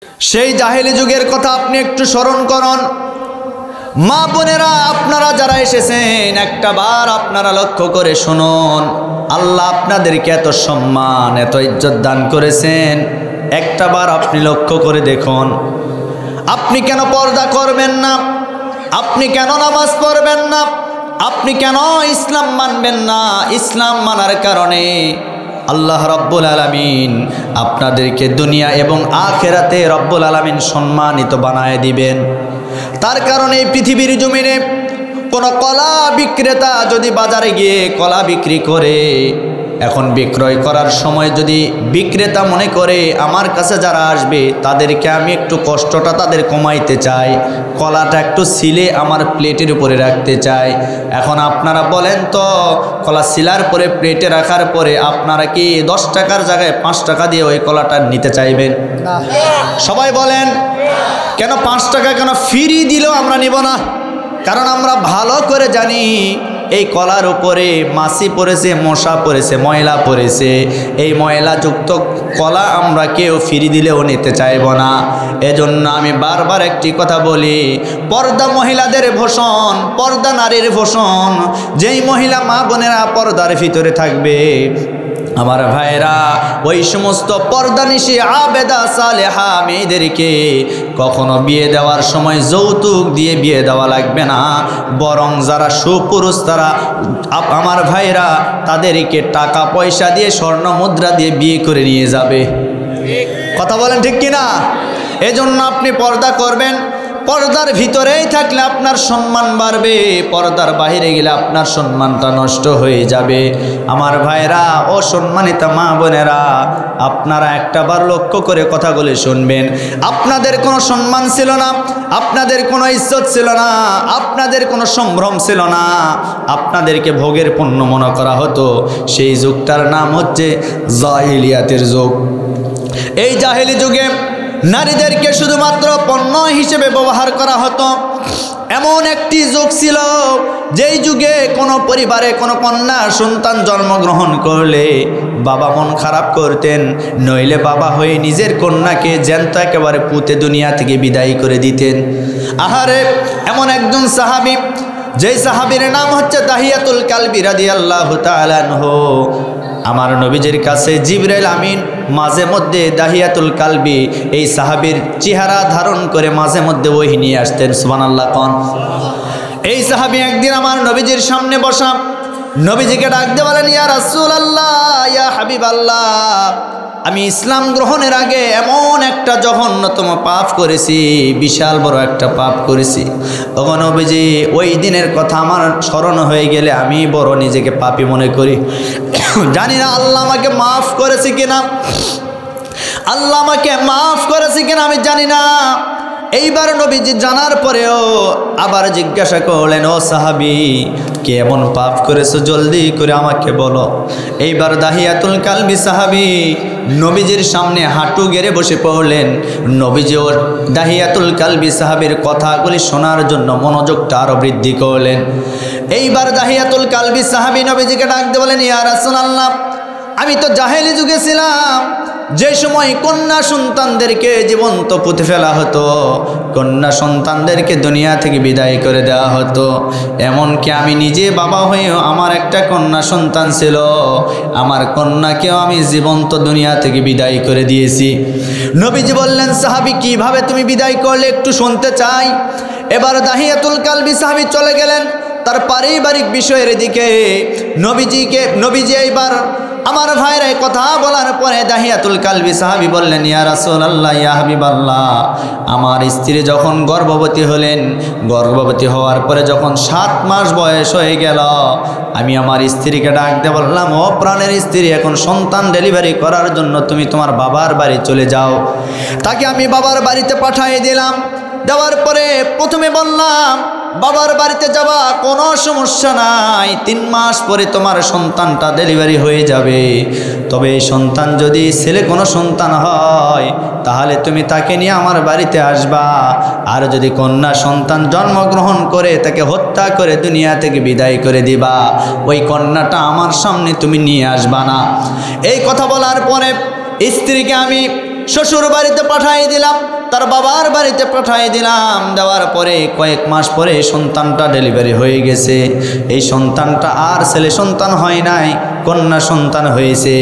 সেই জাহেলি যুগের কথা আপনি একটু স্মরণ করুন। মা বোনেরা, আপনারা যারা এসেছেন একটা বার আপনারা লক্ষ্য করে শুনুন, আল্লাহ আপনাদেরকে এত সম্মান এত ইজ্জত দান করেছেন, একটা বার আপনি লক্ষ্য করে দেখুন। আপনি কেন পর্দা করবেন না? আপনি কেন নামাজ পড়বেন না? আপনি কেন ইসলাম মানবেন না? ইসলাম মানার কারণে আল্লাহ রব্বুল আলামিন আপনাদেরকে দুনিয়া এবং আখিরাতে রব্বুল আলামিন সম্মানিত বানায় দিবেন। তার কারণে পৃথিবীর জমিনে কোনো কলা বিক্রেতা যদি বাজারে গিয়ে কলা বিক্রি করে, এখন বিক্রয় করার সময় যদি বিক্রেতা মনে করে আমার কাছে যারা আসবে তাদেরকে আমি একটু কষ্টটা তাদের কমাইতে চাই, কলাটা একটু সিলে আমার প্লেটের উপরে রাখতে চাই, এখন আপনারা বলেন তো কলা সিলার পরে প্লেটে রাখার পরে আপনারা কি 10 টাকার জায়গায় 5 টাকা দিয়ে ওই কলাটা নিতে চাইবেন? সবাই বলেন। কেন 5 টাকা কেন ফ্রি দিলেও আমরা নিব না? কারণ আমরা ভালো করে জানি এই কলার উপরে মাছি পড়েছে, মশা পড়েছে, ময়লা পড়েছে। এই ময়লাযুক্ত কলা আমরা কেউ ফিরি দিলেও নিতে চাইব না। এজন্য আমি বারবার একটি কথা বলি, পর্দা মহিলাদের ভূষণ, পর্দা নারীর ভূষণ। যেই মহিলা মা বোনেরা পর্দার ভিতরে থাকবে, আমার ভাইরা, ওই সমস্ত পর্দানিশী আবেদা সালেহা মেয়েদেরকে কখনো বিয়ে দেওয়ার সময় যৌতুক দিয়ে বিয়ে দেওয়া লাগবে না, বরং যারা সুপুরুষ তারা আমার ভাইরা তাদেরকে টাকা পয়সা দিয়ে স্বর্ণ মুদ্রা দিয়ে বিয়ে করে নিয়ে যাবে। কথা বলেন ঠিক কিনা? এজন্য আপনি পর্দা করবেন। পর্দার ভিতরেই থাকলে আপনার সম্মান বাড়বে, পর্দার বাইরে গেলে আপনার সম্মানটা নষ্ট হয়ে যাবে। আমার ভাইরা ও সম্মানিত মা বোনেরা, আপনারা একটাবার লক্ষ্য করে কথাগুলি শুনবেন। আপনাদের কোনো সম্মান ছিল না, আপনাদের কোনো ইজ্জত ছিল না, আপনাদের কোনো সম্ভ্রম ছিল না, আপনাদেরকে ভোগের পণ্য মনে করা হতো। সেই যুগটার নাম হচ্ছে জাহিলিয়াতের যুগ। এই জাহেলি যুগে নারীদেরকে শুধুমাত্র পণ্য হিসেবে ব্যবহার করা হতো। এমন একটি যুগ ছিল যেই যুগে কোনো পরিবারে কোনো কন্যা সন্তান জন্মগ্রহণ করলে বাবা মন খারাপ করতেন, নইলে বাবা হয়ে নিজের কন্যাকে জ্যান্ত একেবারে পুঁতে দুনিয়া থেকে বিদায় করে দিতেন। আহারে, এমন একজন সাহাবী, যেই সাহাবীর নাম হচ্ছে দাহিয়াতুল কালবি রাদিয়াল্লাহু তাআলা আনহু। আমার নবীজির কাছে জিবরাইল আমিন মাঝে মধ্যে দাহিয়াতুল কালবি এই সাহাবীর চেহারা ধারণ করে মাঝে মধ্যে ওহী নিয়ে আসতেন। সুবহানাল্লাহ কোন। এই সাহাবী একদিন আমার নবীজির সামনে বসা, নবীজিকে ডাক দিয়ে বলেন, ইয়া রাসূলুল্লাহ, ইয়া হাবিবাল্লাহ, আমি ইসলাম গ্রহণের আগে এমন একটা জঘন্যতম পাপ করেছি, বিশাল বড় একটা পাপ করেছি। তখন নবীজি, ওই দিনের কথা আমার স্মরণ হয়ে গেলে আমি বড় নিজেকে পাপী মনে করি। জানি না আল্লাহ আমাকে মাফ করেছে কিনা, আল্লাহ আমাকে মাফ করেছে কিনা আমি জানি না। এইবার নবীজি জানার পরেও আবার জিজ্ঞাসা করলেন, ও সাহাবী, কে এমন পাপ করেছো, জলদি করে আমাকে বলো। এইবার দাহিয়াতুল কালবি সাহাবী নবীজির সামনে হাঁটু গেড়ে বসে পড়লেন। নবীজি ওর দাহিয়াতুল কালবি সাহাবীর কথাগুলি শোনার জন্য মনোযোগটা আরো বৃদ্ধি করলেন। এইবার দাহিয়াতুল কালবি সাহাবী নবীজিকে ডাক দিয়ে বলেন, ইয়া রাসূলুল্লাহ, আমি তো জাহেলি যুগে ছিলাম, যে সময় কন্যা সন্তানদেরকে জীবন্ত পুঁতে ফেলা হতো, কন্যা সন্তানদেরকে দুনিয়া থেকে বিদায় করে দেওয়া হতো। এমনকি আমি নিজে বাবা হয়েও আমার একটা কন্যা সন্তান ছিল, আমার কন্যাকেও আমি জীবন্ত দুনিয়া থেকে বিদায় করে দিয়েছি। নবীজি বললেন, সাহাবী, কিভাবে তুমি বিদায় করলে একটু শুনতে চাই। এবার দাহিয়াতুল কালবি সাহাবী চলে গেলেন তার পারিবারিক বিষয়ের দিকে। নবীজি এইবার আমার ভাইরা কথা বলার পরে দাহিয়াতুল কালবি সাহাবী বললেন, ইয়া রাসূলুল্লাহ, ইয়া হাবিবাল্লাহ, আমার স্ত্রী যখন গর্ভবতী হলেন, গর্ভবতী হওয়ার পরে যখন 7 মাস বয়স হয়ে গেল, আমি আমার স্ত্রীকে ডাক দিয়ে বললাম, ও প্রাণের স্ত্রী, এখন সন্তান ডেলিভারি করার জন্য তুমি তোমার বাবার বাড়ি চলে যাও। তাকে আমি বাবার বাড়িতে পাঠিয়ে দিলাম। দেওয়ার পরে প্রথমে বললাম, বাবার বাড়িতে যাবা, কোনো সমস্যা নাই, 3 মাস পরে তোমার সন্তানটা ডেলিভারি হয়ে যাবে। তবে এই সন্তান যদি ছেলে কোনো সন্তান হয় তাহলে তুমি তাকে নিয়ে আমার বাড়িতে আসবা, আর যদি কন্যা সন্তান জন্মগ্রহণ করে তাকে হত্যা করে দুনিয়া থেকে বিদায় করে দিবা, ওই কন্যাটা আমার সামনে তুমি নিয়ে আসবা না। এই কথা বলার পরে স্ত্রীকে আমি শ্বশুর বাড়িতে পাঠিয়ে দিলাম, তার বাবার বাড়িতে পাঠিয়ে দিলাম। দেওয়ার পরে কয়েক মাস পরে সন্তানটা ডেলিভারি হয়ে গেছে। এই সন্তানটা আর ছেলে সন্তান হয় নাই, কন্যা সন্তান হয়েছে।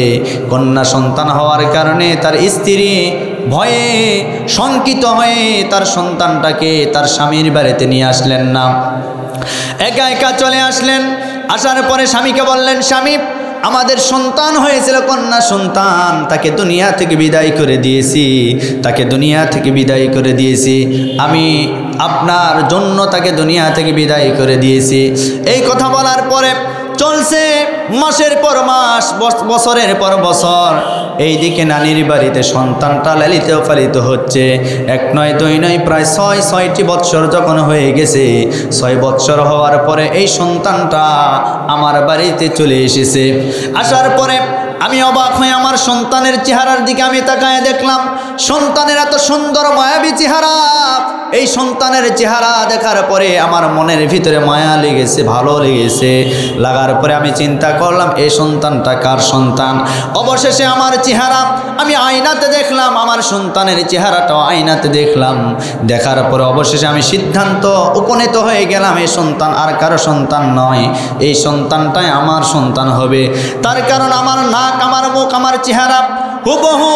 কন্যা সন্তান হওয়ার কারণে তার স্ত্রী ভয়ে শঙ্কিত হয়ে তার সন্তানটাকে তার স্বামীর বাড়িতে নিয়ে আসলেন না, একা একা চলে আসলেন। আসার পরে স্বামীকে বললেন, স্বামী আমাদের সন্তান হয়েছিল কন্যা সন্তান, তাকে দুনিয়া থেকে বিদায় করে দিয়েছি, তাকে দুনিয়া থেকে বিদায় করে দিয়েছি, আমি আপনার জন্য তাকে দুনিয়া থেকে বিদায় করে দিয়েছি। এই কথা বলার পরে চলছে মাসের পর মাস, বছরের পর বছর। এইদিকে নানির বাড়িতে সন্তানটা লালিত পালিত হচ্ছে। 1 নয় 2 নয় প্রায় 6টি বৎসর যখন হয়ে গেছে, 6 বৎসর হওয়ার পরে এই সন্তানটা আমার বাড়িতে চলে এসেছে। আসার পরে আমি অবাক হয়ে আমার সন্তানের চেহারার দিকে আমি তাকায় দেখলাম, সন্তানের এত সুন্দর মায়াবী চেহারা। এই সন্তানের চেহারা দেখার পরে আমার মনের ভিতরে মায়া লেগেছে, ভালো লেগেছে। লাগার পরে আমি চিন্তা করলাম, এই সন্তানটা কার সন্তান। অবশেষে আমার চেহারা আমি আয়নাতে দেখলাম, আমার সন্তানের চেহারাটাও আয়নাতে দেখলাম। দেখার পরে অবশেষে আমি সিদ্ধান্ত উপনীত হয়ে গেলাম, এই সন্তান আর কারো সন্তান নয়, এই সন্তানটাই আমার সন্তান হবে। তার কারণ আমার নাক, আমার মুখ, আমার চেহারা হুবহু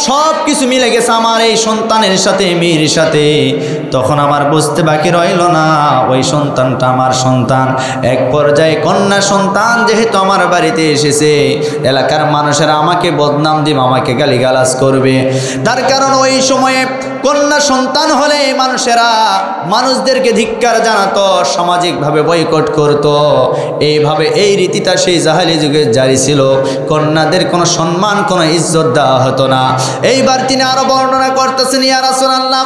সব কিছু মিলে গেছে আমার এই সন্তানের সাথে, মেয়ের সাথে। তখন আমার বুঝতে বাকি রইল না, ওই সন্তানটা আমার সন্তান। এক পর্যায়ে কন্যা সন্তান যেহেতু আমার বাড়িতে এসেছে, এলাকার মানুষেরা আমাকে বদনাম দিবে, আমাকে গালিগালাজ করবে। তার কারণ ওই সময়ে কন্যা সন্তান হলে মানুষদেরকে ধিক্কার জানাতো, সামাজিকভাবে বয়কট করত। এইভাবে এই রীতিটা সেই জাহেলি যুগে জারি ছিল। কন্যাদের কোনো সম্মান, কোনো ইজ্জত দেওয়া হতো না। এইবার তিনি আরো বর্ণনা করতেছেন, ইয়া রাসূলুল্লাহ,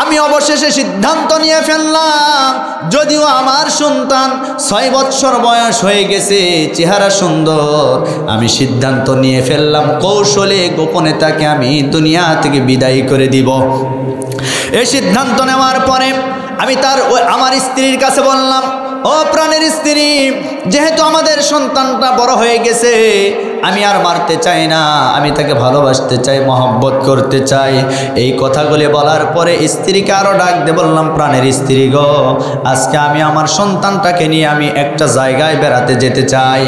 আমি অবশেষে সিদ্ধান্ত নিয়ে ফেললাম, যদিও আমার সন্তান 6 বৎসর বয়স হয়ে গেছে, চেহারা সুন্দর, আমি সিদ্ধান্ত নিয়ে ফেললাম কৌশলে গোপনে তাকে আমি দুনিয়া থেকে বিদায় করে দিব। এই সিদ্ধান্ত নেওয়ার পরে আমি আমার স্ত্রীর কাছে বললাম, ও প্রাণের স্ত্রী, যেহেতু আমাদের সন্তানটা বড় হয়ে গেছে, আমি আর মারতে চাই না, আমি তাকে ভালোবাসতে চাই, মহব্বত করতে চাই। এই কথাগুলি বলার পরে স্ত্রীকে আরও ডাক দিয়ে বললাম, প্রাণের স্ত্রী গো, আজকে আমি আমার সন্তানটাকে নিয়ে আমি একটা জায়গায় বেড়াতে যেতে চাই।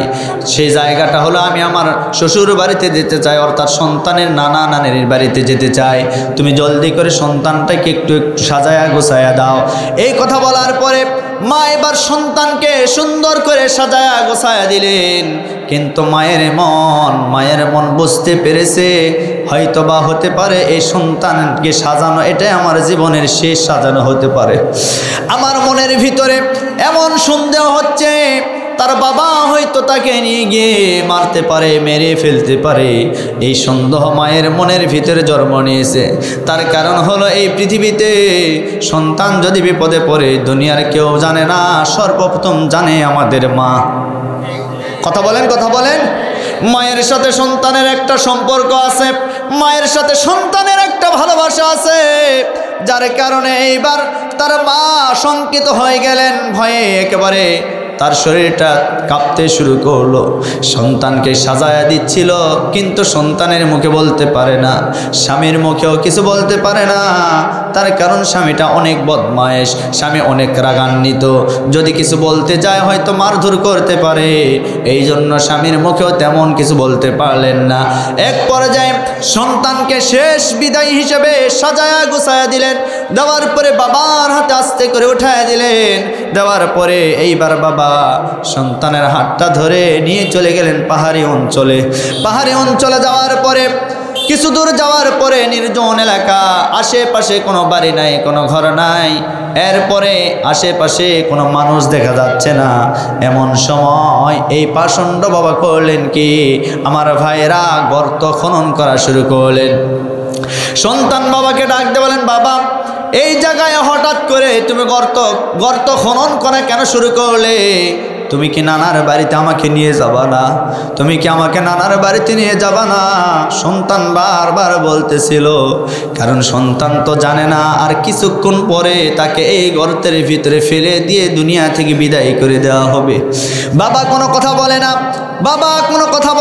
সেই জায়গাটা হলো আমি আমার শ্বশুর বাড়িতে যেতে চাই, অর্থাৎ সন্তানের নানা নানির বাড়িতে যেতে চাই। তুমি জলদি করে সন্তানটাকে একটু সাজায়া গোছায়া দাও। এই কথা বলার পরে মা এবার সন্তানকে সুন্দর করে সাজায়া গোছায়া দিলেন। কিন্তু মায়ের মন বুঝতে পেরেছে, হয়তোবা হতে পারে এই সন্তানকে সাজানো এটাই আমার জীবনের শেষ সাজানো হতে পারে। আমার মনের ভিতরে এমন সন্দেহ হচ্ছে, তার বাবা হয়তো তাকে নিয়ে গিয়ে মারতে পারে, মেরে ফেলতে পারে। এই সন্দেহ মায়ের মনের ভিতরে জন্ম নিয়েছে। তার কারণ হলো, এই পৃথিবীতে সন্তান যদি বিপদে পড়ে, দুনিয়ার কেউ জানে না, সর্বপ্রথম জানে আমাদের মা। কথা বলেন। মায়ের সাথে সন্তানের একটা সম্পর্ক আছে, মায়ের সাথে সন্তানের একটা ভালোবাসা আছে, যার কারণে এইবার তার মা শঙ্কিত হয়ে গেলেন, ভয়ে একেবারে তার শরীরটা কাঁপতে শুরু করলো। সন্তানকে সাজায়া দিচ্ছিল, কিন্তু সন্তানের মুখে বলতে পারে না, স্বামীর মুখেও কিছু বলতে পারে না। তার কারণ স্বামীটা অনেক বদমায়েশ, স্বামী অনেক রাগান্বিত, যদি কিছু বলতে যায় হয়তো মারধর করতে পারে। এই জন্য স্বামীর মুখেও তেমন কিছু বলতে পারলেন না। এক পর্যায়ে সন্তানকে শেষ বিদায় হিসেবে সাজায়া গুছায়া দিলেন। দেওয়ার পরে বাবার হাতে আস্তে করে উঠায় দিলেন। দেওয়ার পরে এইবার বাবা সন্তানের হাতটা ধরে নিয়ে চলে গেলেন পাহাড়ি অঞ্চলে যাওয়ার পরে কিছু দূর যাওয়ার পরে নির্জন এলাকা, আশেপাশে কোনো বাড়ি নাই, কোনো ঘর নাই, এরপরে আশেপাশে কোনো মানুষ দেখা যাচ্ছে না। এমন সময় এই পাষণ্ড বাবা করলেন কি, আমার ভাইরা গর্ত খনন করা শুরু করলেন। সন্তান বাবাকে ডাক দিয়ে বলেন, বাবা এই জায়গায় হঠাৎ করে তুমি গর্ত খনন করা কেন শুরু করলে? তুমি কি নানার বাড়িতে আমাকে নিয়ে যাবা না? তুমি কি আমাকে নানার বাড়িতে নিয়ে যাবা না? সন্তান বারবার বলতেছিল, কারণ সন্তান তো জানে না আর কিছুক্ষণ পরে তাকে এই গর্তের ভিতরে ফেলে দিয়ে দুনিয়া থেকে বিদায় করে দেওয়া হবে। বাবা কোনো কথা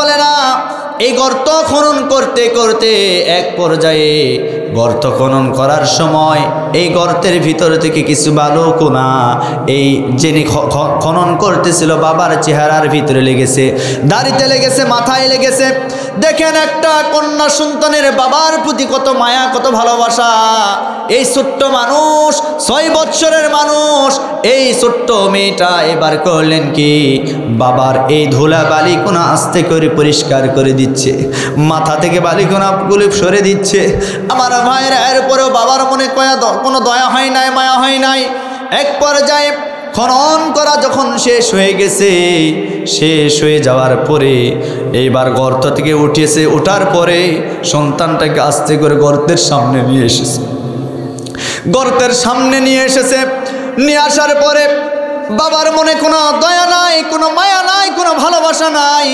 বলে না। এই গর্ত খনন করতে করতে এক পর্যায়ে গর্ত খনন করার সময় এই গর্তের ভিতর থেকে কিছু বালু কোনা এই যিনি খনন করতেছিল বাবার চেহারার ভিতরে লেগেছে, দাড়িতে লেগেছে, মাথায় লেগেছে। দেখেন একটা কন্যা সন্তানের বাবার প্রতি কত মায়া, কত ভালোবাসা। এই ছোট্ট মানুষ, 6 বৎসরের মানুষ, এই ছোট্ট মেয়েটা এবার করলেন কি, বাবার এই ধুলা বালিকোনা আস্তে করে পরিষ্কার করে দিচ্ছে, মাথা থেকে বালিকোনাগুলো সরে দিচ্ছে। আমার ভাইয়েরা, এরপরেও বাবার মনে কোনো দয়া হয় নাই, মায়া হয় নাই। এক পর্যায়ে খনন করা যখন শেষ হয়ে গেছে, শেষ হয়ে যাওয়ার পরে এইবার গর্ত থেকে উঠেছে, ওঠার পরে সন্তানটাকে আস্তে করে গর্তের সামনে নিয়ে এসেছে। গর্তের সামনে নিয়ে এসেছে, নিয়ে আসার পরে বাবার মনে কোনো দয়া নাই, কোনো মায়া নাই, কোনো ভালোবাসা নাই।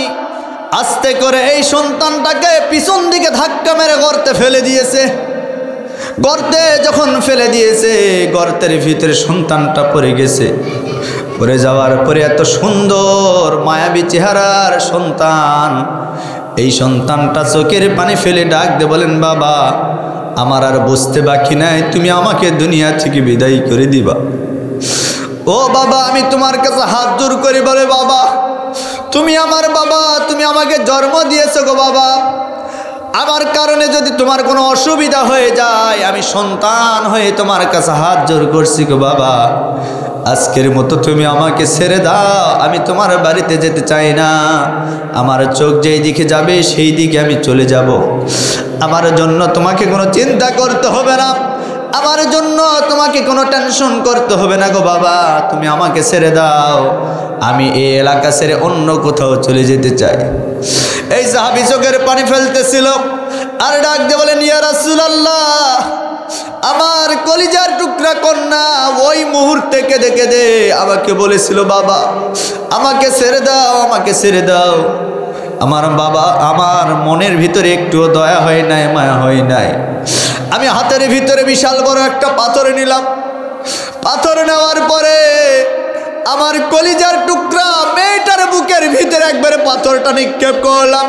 আস্তে করে এই সন্তানটাকে পিছন দিকে ধাক্কা মেরে গর্তে ফেলে দিয়েছে। গর্তে যখন ফেলে দিয়েছে, গর্তের ভিতরে সন্তানটা পড়ে গেছে। পড়ে যাওয়ার পরে এত সুন্দর মায়াবী চেহারার সন্তান, এই সন্তানটা চোখের পানি ফেলে ডাক দিয়ে বলেন, বাবা আমার আর বুঝতে বাকি নাই, তুমি আমাকে দুনিয়া থেকে বিদায় করে দিবা। ও বাবা, আমি তোমার কাছে হাত জোর করে বলে, বাবা তুমি আমার বাবা, তুমি আমাকে জন্ম দিয়েছো গো বাবা, আমার কারণে যদি তোমার কোনো অসুবিধা হয়ে যায়, আমি সন্তান হয়ে তোমার কাছে হাত জোর করছি গো বাবা, আজকের মতো তুমি আমাকে ছেড়ে দাও, আমি তোমার বাড়িতে যেতে চাই না, আমার চোখ যেই দিকে যাবে সেই দিকে আমি চলে যাব, আমার জন্য তোমাকে কোনো চিন্তা করতে হবে না, আমার জন্য তোমাকে কোনো টেনশন করতে হবে না গো বাবা, তুমি আমাকে ছেড়ে দাও, আমি এই এলাকা ছেড়ে অন্য কোথাও চলে যেতে চাই। এই সাহাবী চোখের পানি ফেলতেছিল, আর ডাক দিয়ে বলেন, ইয়া রাসূলুল্লাহ, আমার কলিজার টুকরা কন্যা ওই মুহূর্তে কেঁদে কেঁদে আমাকে বলেছিল, বাবা আমাকে ছেড়ে দাও, আমাকে ছেড়ে দাও। আমার বাবা, আমার মনের ভিতরে একটুও দয়া হয় নাই, মায়া হয় নাই। আমি হাতের ভিতরে বিশাল বড় একটা পাথর নিলাম, পাথর নেওয়ার পরে আমার কলিজার টুকরা মেয়েটার বুকের ভিতরে একবারে পাথরটা নিক্ষেপ করলাম।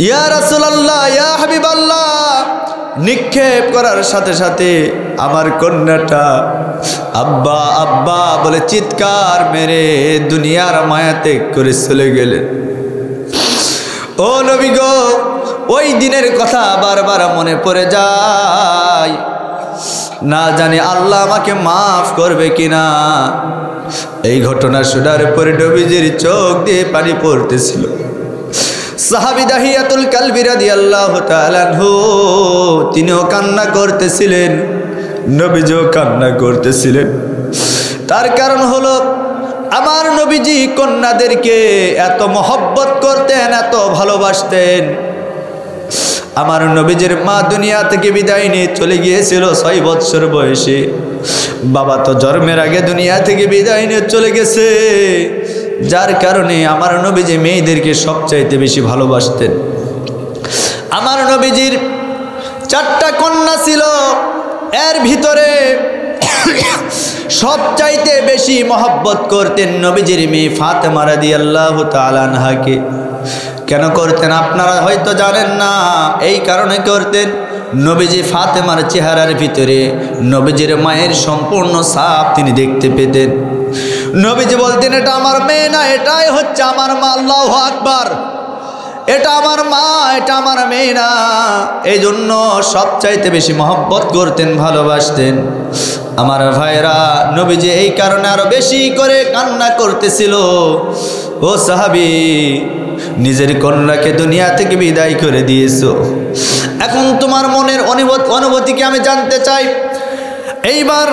ইয়া রাসূলুল্লাহ, ইয়া হাবিবাল্লাহ, নিক্ষেপ করার সাথে সাথে আমার কন্যাটা আব্বা আব্বা বলে চিৎকার মেরে দুনিয়ার মায়া ত্যাগ করে চলে গেলেন। ও নবী গো, ওই দিনের কথা বারবার মনে পড়ে যায়, না জানি আল্লাহ আমাকে মাফ করবে কিনা। এই ঘটনা শোনার পরে নবীজির চোখ দিয়ে পানি পড়তেছিল। সাহাবী দাহিয়াতুল কালবি রাদিয়াল্লাহু তাআলা আনহু, তিনিও কান্না করতেছিলেন, নবীজিও কান্না করতেছিলেন। তার কারণ হলো, আমার নবীজি কন্যাদেরকে এত মহব্বত করতেন, এত ভালোবাসতেন। আমার নবীজির মা দুনিয়া থেকে বিদায় নিয়ে চলে গিয়েছিল 6 বৎসর বয়সে। বাবা তো জন্মের আগে দুনিয়া থেকে বিদায় নিয়ে চলে গেছে, যার কারণে আমার নবীজি মেয়েদেরকে সবচাইতে বেশি ভালোবাসতেন। আমার নবীজির 4টা কন্যা ছিল, এর ভিতরে সবচাইতে বেশি মহব্বত করতেন নবীজির মেয়ে ফাতেমা রাদিয়াল্লাহু তাআলা আনহাকে। কেন করতেন আপনারা হয়তো জানেন না, এই কারণে করতেন, নবীজি ফাতেমার চেহারার ভিতরে নবীজির মায়ের সম্পূর্ণ ছাপ তিনি দেখতে পেতেন। নবীজি বলতেন, এটা আমার মেয়ে না, এটাই হচ্ছে আমার মা, আল্লাহু আকবার, এটা আমার মা, এটা আমার মেয়ে না। এই জন্য সবচাইতে বেশি মহব্বত করতেন, ভালোবাসতেন। আমার ভাইরা, নবীজি এই কারণে আরো বেশি করে কান্না করতেছিল। ও সাহাবী, নিজের কন্যাকে দুনিয়া থেকে বিদায় করে দিয়েছো, এখন তোমার মনের অনুভূতিকে আমি জানতে চাই। এইবার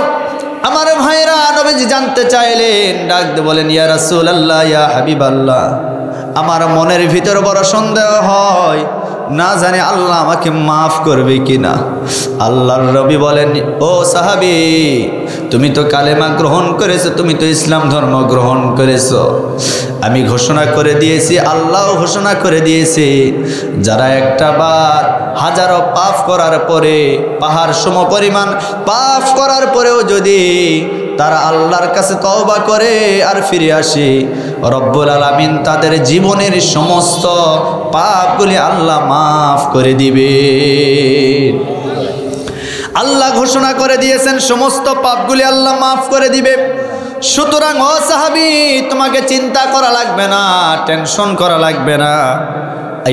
আমার ভাইরা নবীজি জানতে চাইলেন, ডাক দিয়ে বলেন, ইয়া রাসূলুল্লাহ, ইয়া হাবিবাল্লাহ, আমার মনের ভিতর বড় সন্দেহ হয়, না জানি আল্লাহ আমাকে মাফ করবে কিনা। আল্লাহর নবী বলেন, ও সাহাবী, তুমি তো কালেমা গ্রহণ করেছো, তুমি তো ইসলাম ধর্ম গ্রহণ করেছো। আমি ঘোষণা করে দিয়েছি, আল্লাহ ঘোষণা করে দিয়েছে, যারা একটা বার হাজারো পাপ করার পরে, পাহাড় সমপরিমাণ পাপ করার পরেও যদি তারা আল্লাহর কাছে তওবা করে আর ফিরে আসে, রব্বুল আলামিন তাদের জীবনের সমস্ত পাপগুলি আল্লাহ মাফ করে দিবে। আল্লাহ ঘোষণা করে দিয়েছেন সমস্ত পাপগুলি আল্লাহ মাফ করে দিবে। সুতরাং ও সাহাবী, তোমাকে চিন্তা করা লাগবে না, টেনশন করা লাগবে না।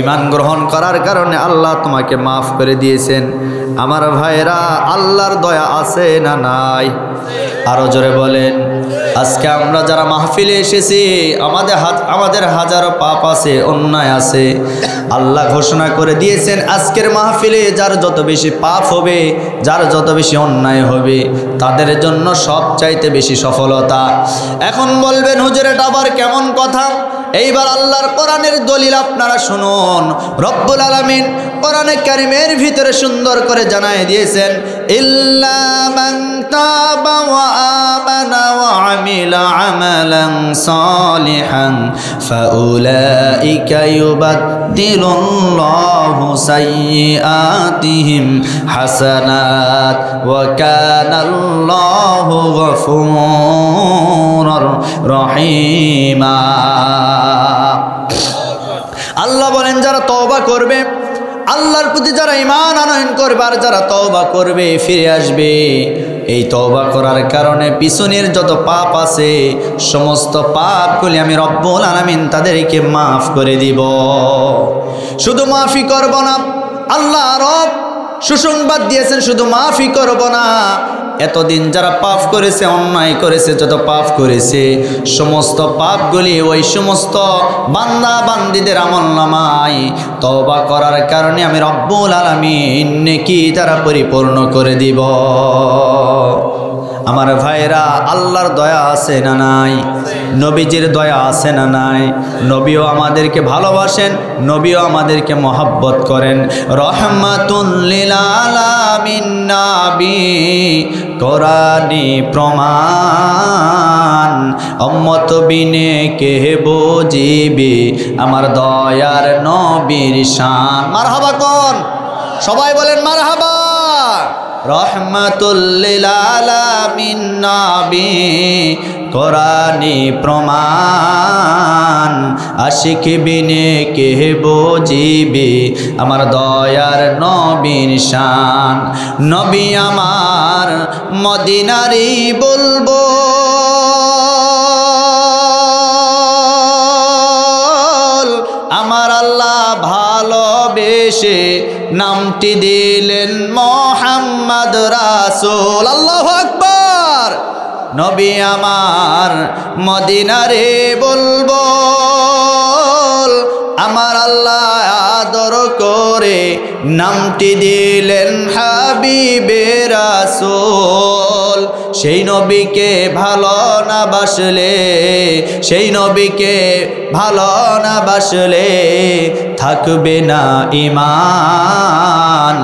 ঈমান গ্রহণ করার কারণে আল্লাহ তোমাকে মাফ করে দিয়েছেন। আমার ভাইরা, আল্লাহর দয়া আছে না নাই? আরো জোরে বলেন। আজকে আমরা যারা মাহফিলে এসেছি, আমাদের হাজারো পাপ আছে, অন্যায় আছে। আল্লাহ ঘোষণা করে দিয়েছেন আজকের মাহফিলে যার যত বেশি পাপ হবে, যার যত বেশি অন্যায় হবে, তাদের জন্য সবচাইতে বেশি সফলতা। এখন বলবেন হুজুর এটা আবার কেমন কথা? এইবার আল্লাহর কোরআনের দলিল আপনারা শুনুন। রব্বুল আলামিন কোরআনে কারীমের ভিতরে সুন্দর করে জানায় দিয়েছেন, ইল্লা মান তাবা ওয়া আমানা ওয়া আমিলা আমালান সালিহান ফাউলাইকা ইউবাদদিলুল্লাহু সাইয়্যাতিহিম হাসানাত ওয়া কানাল্লাহু গফুরুর রহিমা। আল্লাহ বলেন যারা তওবা করবে, আল্লাহর প্রতি যারা ঈমান আনয়ন করবে, আর যারা তওবা করবে, ফিরে আসবে, এই তওবা করার কারণে পিছনের যত পাপ আছে সমস্ত পাপগুলি আমি রব্বুল আলামিন তাদেরকে মাফ করে দিব। শুধু মাফি করব না, আল্লাহ রব সুসংবাদ দিয়েছেন শুধু মাফি করব না, এতদিন যারা পাপ করেছে, অন্যায় করেছে, যত পাপ করেছে সমস্ত পাপগুলি ওই সমস্ত বান্দা বান্দীদের আমলনামায় তওবা করার কারণে আমি রব্বুল আলামিন নেকি দ্বারা পরিপূর্ণ করে দিব। আমার ভাইরা, আল্লাহর দয়া আছে না নাই? নবীজির দয়া আছে না নাই? নবীও আমাদেরকে ভালোবাসেন, নবীও আমাদেরকে মহব্বত করেন। রহমাতুল লিল আলামিন নবী কোরআনি প্রমাণ, উম্মত বিনে কে বুঝিবে আমার দয়ার নবীর শান। মারহাবা কোন? সবাই বলেন মারহাবা। রহমাতুল লিল আলামিন নবী কোরআনি প্রমাণ, আশিক বিনে কে বুঝিবে আমার দয়ার নবীর শান। নবী আমার মদিনারি বলবো, আমার আল্লাহ ভালোবেসে নামটি দিলেন মুহাম্মদ রাসূল। আল্লাহু আকবার। নবী আমার মদিনারে বলবো, আমার আল্লাহ আদর করে নামটি দিলেন হাবিবে রাসূল। সেই নবীকে ভালো না বাসলে, সেই নবীকে ভালো না বাসলে থাকবে না ঈমান।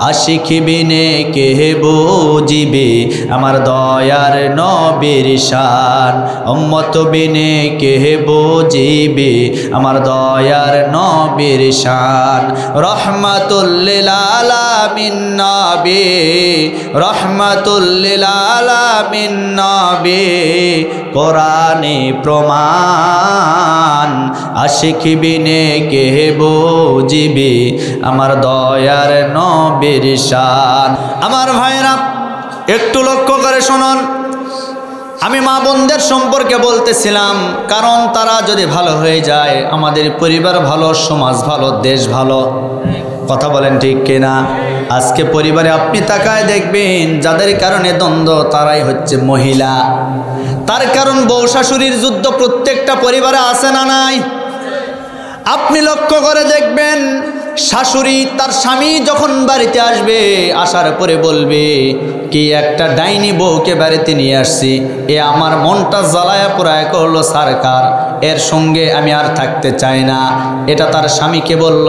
আশিক বিনে কে বুঝিবে আমার দয়ার নবীর শান, উম্মত বিনে কে বুঝিবে আমার দয়ার নবীর শান। রহমাতুল লিল আলামিন নবী, রহমাতুল লিল আলামিন নবী কোরআনে প্রমাণ, আশিক বিনে কে বুঝিবে আমার দয়ার নবীর শান। আমার ভাইরা, একটু লক্ষ্য করে শুনুন। আমি মা বোনদের সম্পর্কে বলতেছিলাম, কারণ তারা যদি ভালো হয়ে যায় আমাদের পরিবার ভালো, সমাজ ভালো, দেশ ভালো। কথা বলেন ঠিক কিনা? আজকে পরিবারে আপনি তাকায় দেখবেন যাদের কারণে দ্বন্দ্ব তারাই হচ্ছে মহিলা। তার কারণ বউ শাশুড়ির যুদ্ধ প্রত্যেকটা পরিবারে আছে না নাই? আপনি লক্ষ্য করে দেখবেন শাশুড়ি তার স্বামী যখন বাড়িতে আসবে, আসার পরে বলবে কি একটা ডাইনি বউকে বাড়িতে নিয়ে আসছি, এ আমার মনটা জ্বালায়া পোড়ায় করলো সরকার, এর সঙ্গে আমি আর থাকতে চাই না। এটা তার স্বামীকে বলল।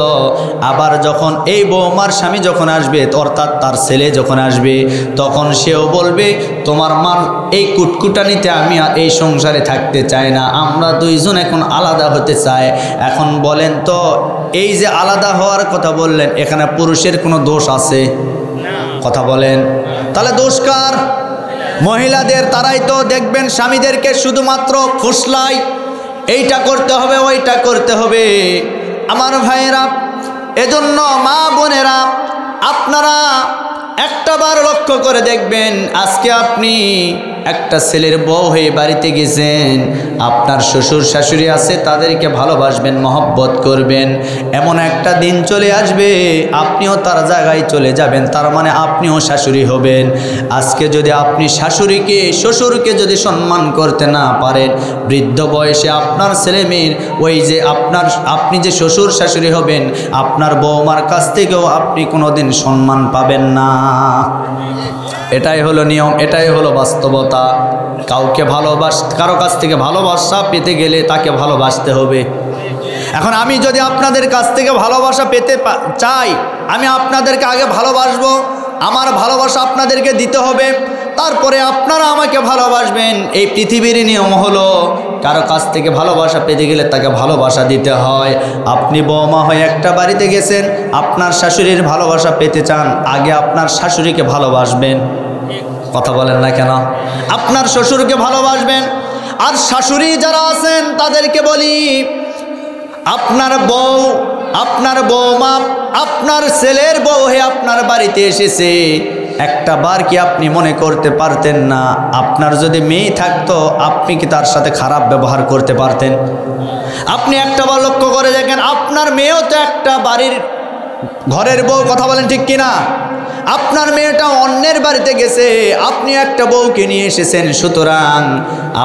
আবার যখন এই বৌমার স্বামী যখন আসবে, অর্থাৎ তার ছেলে যখন আসবে, তখন সেও বলবে তোমার মার এই কুটকুটানিতে আমি এই সংসারে থাকতে চাই না, আমরা দুইজন এখন আলাদা হতে চাই। এখন বলেন তো, এই যে আলাদা হওয়ার কথা বললেন, এখানে পুরুষের কোনো দোষ আছে? কথা বলেন। তাহলে দোষ কার? মহিলাদের। তারাই তো দেখবেন স্বামীদেরকে শুধুমাত্র ফুসলায়, এইটা করতে হবে, ওইটা করতে হবে। আমার ভাইয়েরা, এজন্য মা বোনেরা, আপনারা একটাবার লক্ষ্য করে দেখবেন, আজকে আপনি একটা ছেলের বউ হয়ে বাড়িতে গেছেন, আপনার শ্বশুর শাশুড়ি আছে, তাদেরকে ভালোবাসবেন, মহব্বত করবেন। এমন একটা দিন চলে আসবে আপনিও তার জায়গায় চলে যাবেন, তার মানে আপনিও শাশুড়ি হবেন। আজকে যদি আপনি শাশুড়িকে শ্বশুরকে যদি সম্মান করতে না পারেন, বৃদ্ধ বয়সে আপনার ছেলে মেয়ের ওই যে আপনি যে শ্বশুর শাশুড়ি হবেন, আপনার বৌমার কাছ থেকেও আপনি কোনোদিন সম্মান পাবেন না। এটাই হলো নিয়ম, এটাই হলো বাস্তবতা। কাউকে কারো কাছ থেকে ভালোবাসা পেতে গেলে তাকে ভালোবাসতে হবে। এখন আমি যদি আপনাদের কাছ থেকে ভালোবাসা পেতে চাই, আমি আপনাদেরকে আগে ভালোবাসবো, আমার ভালোবাসা আপনাদেরকে দিতে হবে, তারপরে আপনারা আমাকে ভালোবাসবেন। এই পৃথিবীর নিয়ম হলো, কারো কাছ থেকে ভালোবাসা পেতে গেলে তাকে ভালোবাসা দিতে হয়। আপনি বৌমা হয়ে একটা বাড়িতে গেছেন, আপনার শাশুড়ির ভালোবাসা পেতে চান, আগে আপনার শাশুড়িকে ভালোবাসবেন। কথা বলেন না কেন? আপনার শ্বশুরকে ভালোবাসবেন। আর শাশুড়ি যারা আছেন তাদেরকে বলি, আপনার বউ, আপনার বৌমা, আপনার ছেলের বউ হয়ে আপনার বাড়িতে এসেছে, একটা বার কি আপনি মনে করতে পারতেন না, আপনার যদি মেয়ে থাকতো আপনি কি তার সাথে খারাপ ব্যবহার করতে পারতেন? আপনি একটা বার লক্ষ্য করে দেখেন, আপনার মেয়েও তো একটা বাড়ির ঘরের বউ। কথা বলেন ঠিক কিনা? আপনার মেয়েটা অন্যের বাড়িতে গেছে, আপনি একটা বউকে নিয়ে এসেছেন, সুতরাং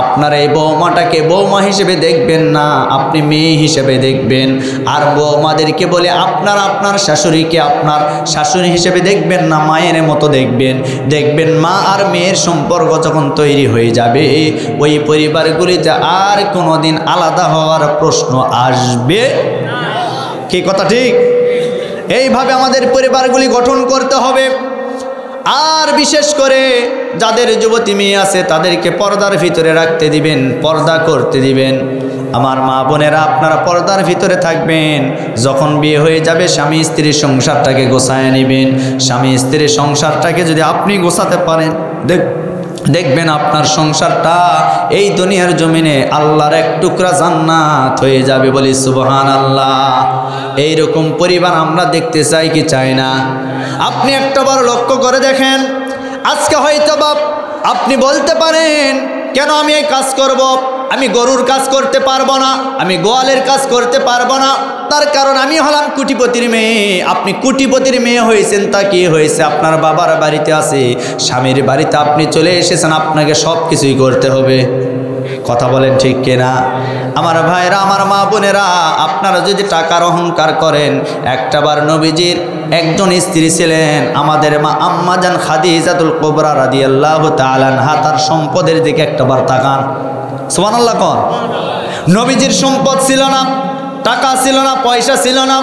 আপনার এই বৌমাটাকে বৌমা হিসেবে দেখবেন না, আপনি মেয়ে হিসেবে দেখবেন। আর বৌমাদেরকে বলে আপনার শাশুড়িকে আপনার শাশুড়ি হিসেবে দেখবেন না, মায়ের মতো দেখবেন। দেখবেন মা আর মেয়ের সম্পর্ক যখন তৈরি হয়ে যাবে, ওই পরিবারগুলিতে আর কোনোদিন আলাদা হওয়ার প্রশ্ন আসবে কি? কথা ঠিক? এইভাবে আমাদের পরিবারগুলি গঠন করতে হবে। আর বিশেষ করে যাদের যুবতী মেয়ে আছে তাদেরকে পর্দার ভিতরে রাখতে দিবেন, পর্দা করতে দিবেন। আমার মা বোনেরা, আপনারা পর্দার ভিতরে থাকবেন। যখন বিয়ে হয়ে যাবে, স্বামী স্ত্রীর সংসারটাকে গোছায় নেবেন। স্বামী স্ত্রীর সংসারটাকে যদি আপনি গোছাতে পারেন, দেখবেন আপনার সংসারটা এই দুনিয়ার জমিনে আল্লাহর এক টুকরা জান্নাত হয়ে যাবে। বলি সুবহানাল্লাহ। এইরকম পরিবার আমরা দেখতে চাই কি চাই না? আপনি একটাবার লক্ষ্য করে দেখেন, আজকে হয়তো আপনি বলতে পারেন, কেন আমি এই কাজ করব? আমি গরুর কাজ করতে পারবো না, আমি গোয়ালের কাজ করতে পারবো না। তার কারণ আমি হলাম কোটিপতির মেয়ে। আপনি কোটিপতির মেয়ে হয়েছেন, তা কি হয়েছে? আপনার বাবার বাড়িতে আছে, স্বামীর বাড়িতে আপনি চলে এসেছেন, আপনাকে সব কিছুই করতে হবে। কথা বলেন ঠিক কিনা? আমার ভাইরা, আমার মা বোনেরা, আপনারা যদি টাকার অহংকার করেন, একটাবার নবীজির একজন স্ত্রী ছিলেন, আমাদের মা আম্মাজান খাদিজাতুল কুবরা রাদিয়াল্লাহু তাআলা আনহা, তার সম্পদের দিকে একটাবার তাকান। সুবহানাল্লাহ কোন? নবীজির সম্পদ ছিল না, টাকা ছিল না, পয়সা ছিল না।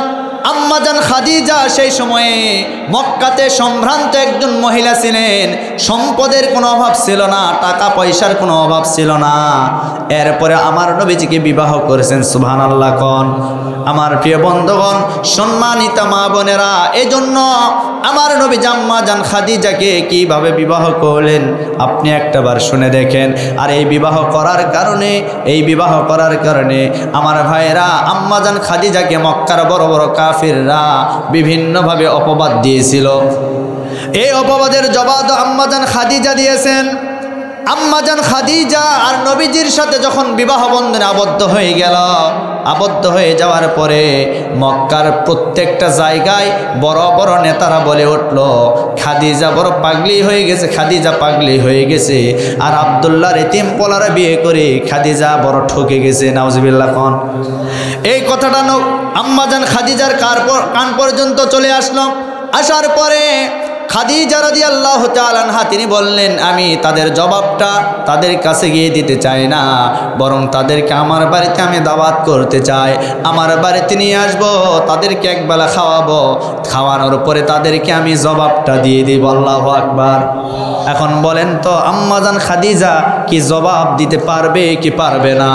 আম্মাজান খাদিজা সেই সময়ে মক্কাতে সম্ভ্রান্ত একজন মহিলা ছিলেন, সম্পদের কোনো অভাব ছিল না, টাকা পয়সার কোনো অভাব ছিল না। এরপরে আমার নবীজিকে বিবাহ করেছেন। সুবহানাল্লাহ কোন? আমার প্রিয় বন্ধুগণ, সম্মানিত মা বোনেরা, এজন্য আমার নবী আম্মাজান খাদিজাকে কিভাবে বিবাহ করলেন আপনি একটাবার শুনে দেখেন। আর এই বিবাহ করার কারণে আমার ভাইরা, আম্মাজান খাদিজাকে মক্কার বড় বড় কাফিররা বিভিন্নভাবে অপবাদ দিয়েছিল। এই অপবাদের জবাব আম্মাজান খাদিজা দিয়েছেন। আম্মাজান খাদিজা আর নবীজির সাথে যখন বিবাহ বন্ধনে আবদ্ধ হয়ে গেল, আবদ্ধ হয়ে যাওয়ার পরে মক্কার প্রত্যেকটা জায়গায় বড় বড় নেতারা বলে উঠল, খাদিজা বড় পাগলি হয়ে গেছে, খাদিজা পাগলি হয়ে গেছে। আর আব্দুল্লাহর এতিম পোলারা বিয়ে করে খাদিজা বড় ঠকে গেছে। নাউজুবিল্লাহ কোন? এই কথাটা আম্মাজান খাদিজার কান পর্যন্ত চলে আসলো। আসার পরে খাদিজা রাদিয়াল্লাহু তাআলা আনহা তিনি বললেন, আমি তাদের জবাবটা তাদের কাছে গিয়ে দিতে চাই না, বরং তাদেরকে আমার বাড়িতে আমি দাওয়াত করতে চাই। আমার বাড়িতে নিয়ে আসবো, তাদেরকে একবেলা খাওয়াবো, খাওয়ানোর পরে তাদেরকে আমি জবাবটা দিয়ে দিব। আল্লাহু আকবার। এখন বলেন তো, আম্মাজান খাদিজা কি জবাব দিতে পারবে কি পারবে না?